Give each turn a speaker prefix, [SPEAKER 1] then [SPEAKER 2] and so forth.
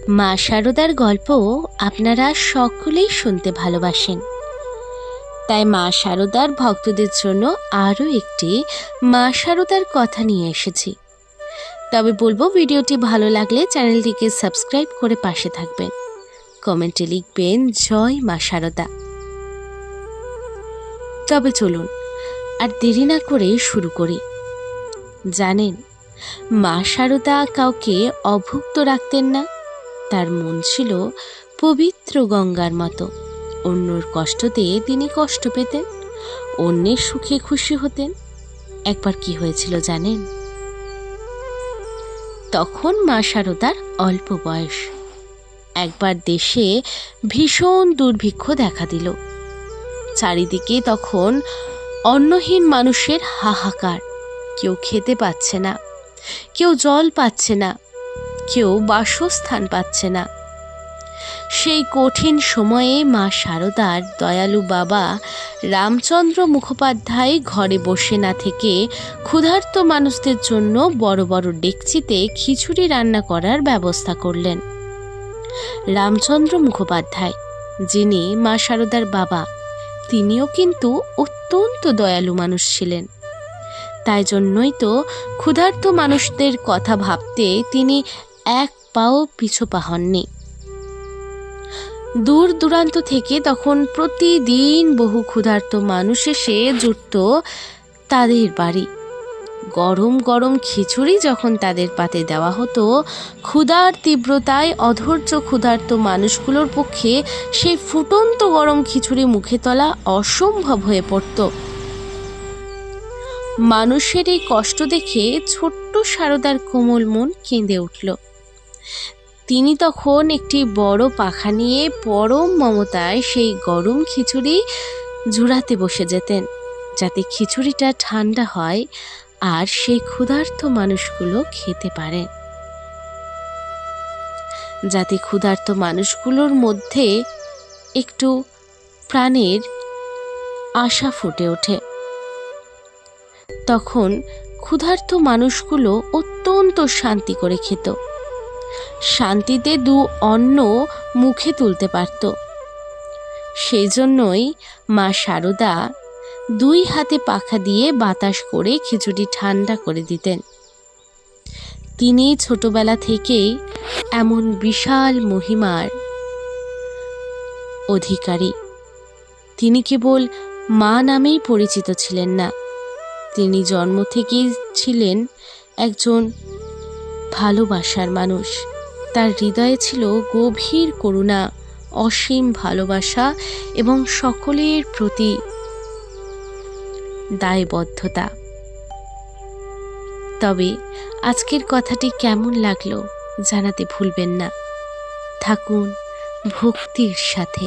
[SPEAKER 1] মা শারদার গল্প আপনারা সকলেই শুনতে ভালোবাসেন, তাই মা শারদার ভক্তদের জন্য আরও একটি মা শারদার কথা নিয়ে এসেছি। তবে বলবো, ভিডিওটি ভালো লাগলে চ্যানেলটিকে সাবস্ক্রাইব করে পাশে থাকবেন, কমেন্টে লিখবেন জয় মা শারদা। তবে চলুন আর দেরি না করে শুরু করি। জানেন, মা শারদা কাউকে অভুক্ত রাখতেন না। তার মন ছিল পবিত্র গঙ্গার মতো। অন্যর কষ্টতে তিনি কষ্ট পেতেন, অন্যের সুখে খুশি হতেন। একবার কি হয়েছিল জানেন? তখন মা শারদার অল্প বয়স। একবার দেশে ভীষণ দুর্ভিক্ষ দেখা দিল। চারিদিকে তখন অন্নহীন মানুষের হাহাকার। কেউ খেতে পাচ্ছে না, কেউ জল পাচ্ছে না, কেউ বাসস্থান পাচ্ছে না। সেই কঠিন সময়ে মা শারদার দয়ালু বাবা রামচন্দ্র মুখোপাধ্যায় ঘরে বসে না থেকে ক্ষুধার্ত মানুষদের জন্য বড় বড় ডেকচিতে খিচুড়ি রান্না করার ব্যবস্থা করলেন। রামচন্দ্র মুখোপাধ্যায়, যিনি মা শারদার বাবা, তিনিও কিন্তু অত্যন্ত দয়ালু মানুষ ছিলেন। তাই জন্যই তো ক্ষুধার্ত মানুষদের কথা ভাবতে তিনি এক পাও পিছু পা হননি। দূর দূরান্ত থেকে তখন প্রতিদিন বহু ক্ষুধার্ত মানুষ এসে জুটত তাদের বাড়ি। গরম গরম খিচুড়ি যখন তাদের পাতে দেওয়া হতো, ক্ষুধার তীব্রতায় অধৈর্য ক্ষুধার্ত মানুষগুলোর পক্ষে সেই ফুটন্ত গরম খিচুড়ি মুখে তোলা অসম্ভব হয়ে পড়ত। মানুষের এই কষ্ট দেখে ছোট্ট শারদার কোমল মন কেঁদে উঠল। তিনি তখন একটি বড় পাখা নিয়ে পরম মমতায় সেই গরম খিচুড়ি ঝুরাতে বসে যেতেন, যাতে খিচুড়িটা ঠান্ডা হয় আর সেই ক্ষুধার্ত মানুষগুলো খেতে পারে, যাতে ক্ষুধার্ত মানুষগুলোর মধ্যে একটু প্রাণের আশা ফুটে ওঠে। তখন ক্ষুধার্ত মানুষগুলো অত্যন্ত শান্তি করে খেত, শান্তিতে দু অন্ন মুখে তুলতে পারত। সেই জন্যই মা শারদা দুই হাতে পাখা দিয়ে বাতাস করে খিচুড়ি ঠান্ডা করে দিতেন। তিনি ছোটবেলা থেকেই এমন বিশাল মহিমার অধিকারী। তিনি কেবল মা নামেই পরিচিত ছিলেন না, তিনি জন্ম থেকেই ছিলেন একজন ভালোবাসার মানুষ। তার হৃদয়ে ছিল গভীর করুণা, অসীম ভালোবাসা এবং সকলের প্রতি দায়বদ্ধতা। তবে আজকের কথাটি কেমন লাগলো জানাতে ভুলবেন না। থাকুন ভক্তির সাথে।